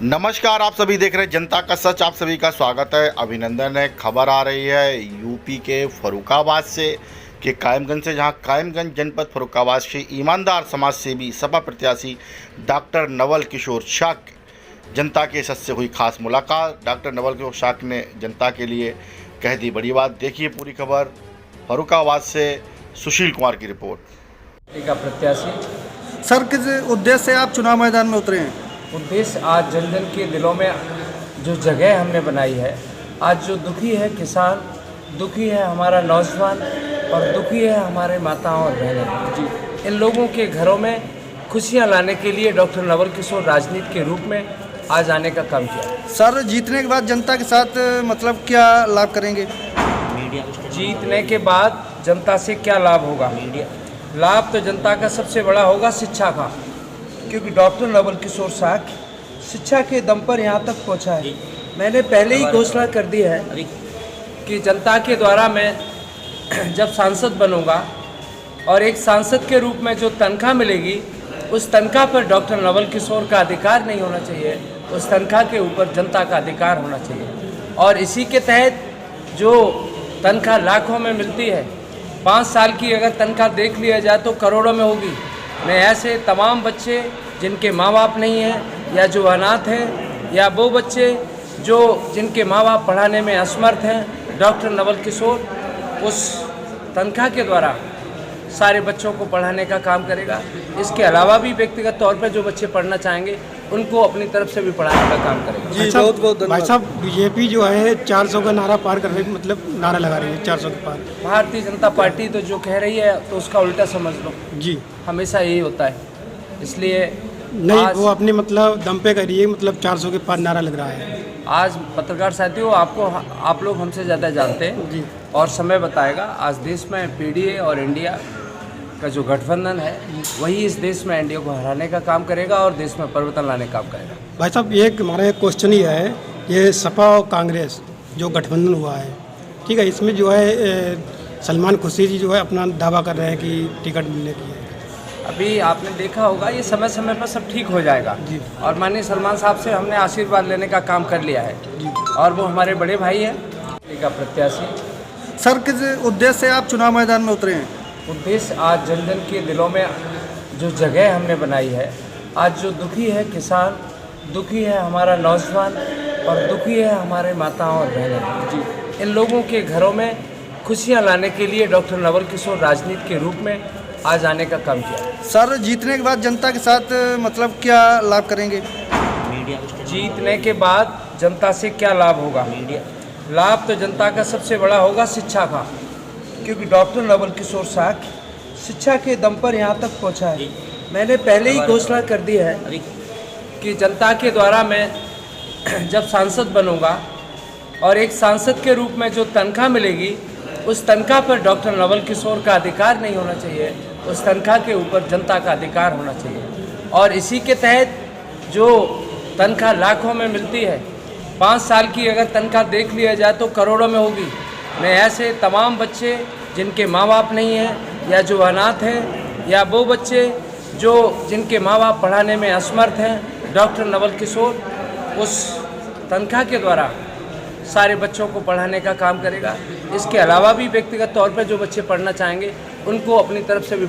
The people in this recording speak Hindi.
नमस्कार, आप सभी देख रहे हैं जनता का सच। आप सभी का स्वागत है, अभिनंदन है। खबर आ रही है यूपी के फर्रुखाबाद से कि कायमगंज से, जहां कायमगंज जनपद फर्रुखाबाद से ईमानदार समाज सेवी सपा प्रत्याशी डॉक्टर नवल किशोर शाक जनता के सच से हुई खास मुलाकात। डॉक्टर नवल किशोर शाक ने जनता के लिए कह दी बड़ी बात। देखिए पूरी खबर फर्रुखाबाद से सुशील कुमार की रिपोर्ट। का प्रत्याशी सर, किस उद्देश्य से आप चुनाव मैदान में उतरे हैं? उद्देश्य आज जन जन के दिलों में जो जगह हमने बनाई है, आज जो दुखी है किसान, दुखी है हमारा नौजवान और दुखी है हमारे माताओं और बहनें जी, इन लोगों के घरों में खुशियां लाने के लिए डॉक्टर नवल किशोर राजनीति के रूप में आज आने का काम किया। सर, जीतने के बाद जनता के साथ मतलब क्या लाभ करेंगे? जीतने के बाद जनता से क्या लाभ होगा? लाभ तो जनता का सबसे बड़ा होगा शिक्षा का, क्योंकि डॉक्टर नवल किशोर शाक शिक्षा के दम पर यहाँ तक पहुँचा है। मैंने पहले ही घोषणा कर दी है कि जनता के द्वारा मैं जब सांसद बनूंगा और एक सांसद के रूप में जो तनख्वाह मिलेगी, उस तनख्वाह पर डॉक्टर नवल किशोर का अधिकार नहीं होना चाहिए, उस तनख्वाह के ऊपर जनता का अधिकार होना चाहिए। और इसी के तहत जो तनख्वाह लाखों में मिलती है, 5 साल की अगर तनख्वाह देख लिया जाए तो करोड़ों में होगी। मैं ऐसे तमाम बच्चे जिनके माँ बाप नहीं हैं, या जो अनाथ हैं, या वो बच्चे जो जिनके माँ बाप पढ़ाने में असमर्थ हैं, डॉक्टर नवल किशोर उस तनख्वाह के द्वारा सारे बच्चों को पढ़ाने का काम करेगा। इसके अलावा भी व्यक्तिगत तौर पर जो बच्चे पढ़ना चाहेंगे उनको अपनी तरफ से भी पढ़ाने का काम करेगा। जी, बहुत बहुत धन्यवाद। भाई साहब, बीजेपी जो है 400 का नारा पार कर रही है, मतलब नारा लगा रही है 400 के पार। भारतीय जनता पार्टी तो जो कह रही है तो उसका उल्टा समझ लो जी, हमेशा यही होता है। इसलिए नहीं, वो अपने मतलब दम पे कर रही है, मतलब 400 के पार नारा लग रहा है। आज पत्रकार साथियों, आप लोग हमसे ज़्यादा जानते हैं जी, और समय बताएगा। आज देश में पीडीए और इंडिया का जो गठबंधन है, वही इस देश में एनडीए को हराने का काम करेगा और देश में परिवर्तन लाने का काम करेगा। भाई साहब, हमारा एक क्वेश्चन ही है, ये सपा और कांग्रेस जो गठबंधन हुआ है, ठीक है, इसमें जो है सलमान खुर्शीद जी जो है अपना दावा कर रहे हैं कि टिकट मिलने की है। अभी आपने देखा होगा, ये समय समय पर सब ठीक हो जाएगा जी। और माननीय सलमान साहब से हमने आशीर्वाद लेने का काम कर लिया है जी, और वो हमारे बड़े भाई हैं। का प्रत्याशी सर, किस उद्देश्य से आप चुनाव मैदान में उतरे हैं? उद्देश्य आज जन जन के दिलों में जो जगह हमने बनाई है, आज जो दुखी है किसान, दुखी है हमारा नौजवान और दुखी है हमारे माताओं और बहनें जी, इन लोगों के घरों में खुशियां लाने के लिए डॉक्टर नवल किशोर राजनीति के रूप में आज आने का काम किया। सर, जीतने के बाद जनता के साथ मतलब क्या लाभ करेंगे? जीतने के बाद जनता से क्या लाभ होगा? लाभ तो जनता का सबसे बड़ा होगा शिक्षा का, क्योंकि डॉक्टर नवल किशोर शाक शिक्षा के दम पर यहाँ तक पहुँचा है। मैंने पहले ही घोषणा कर दी है कि जनता के द्वारा मैं जब सांसद बनूंगा और एक सांसद के रूप में जो तनख्वाह मिलेगी, उस तनख्वाह पर डॉक्टर नवल किशोर का अधिकार नहीं होना चाहिए, उस तनख्वाह के ऊपर जनता का अधिकार होना चाहिए। और इसी के तहत जो तनख्वाह लाखों में मिलती है, 5 साल की अगर तनख्वाह देख लिया जाए तो करोड़ों में होगी। मैं ऐसे तमाम बच्चे जिनके माँ बाप नहीं हैं, या जो अनाथ हैं, या वो बच्चे जो जिनके माँ बाप पढ़ाने में असमर्थ हैं, डॉक्टर नवल किशोर उस तनख्वाह के द्वारा सारे बच्चों को पढ़ाने का काम करेगा। इसके अलावा भी व्यक्तिगत तौर पर जो बच्चे पढ़ना चाहेंगे उनको अपनी तरफ से भी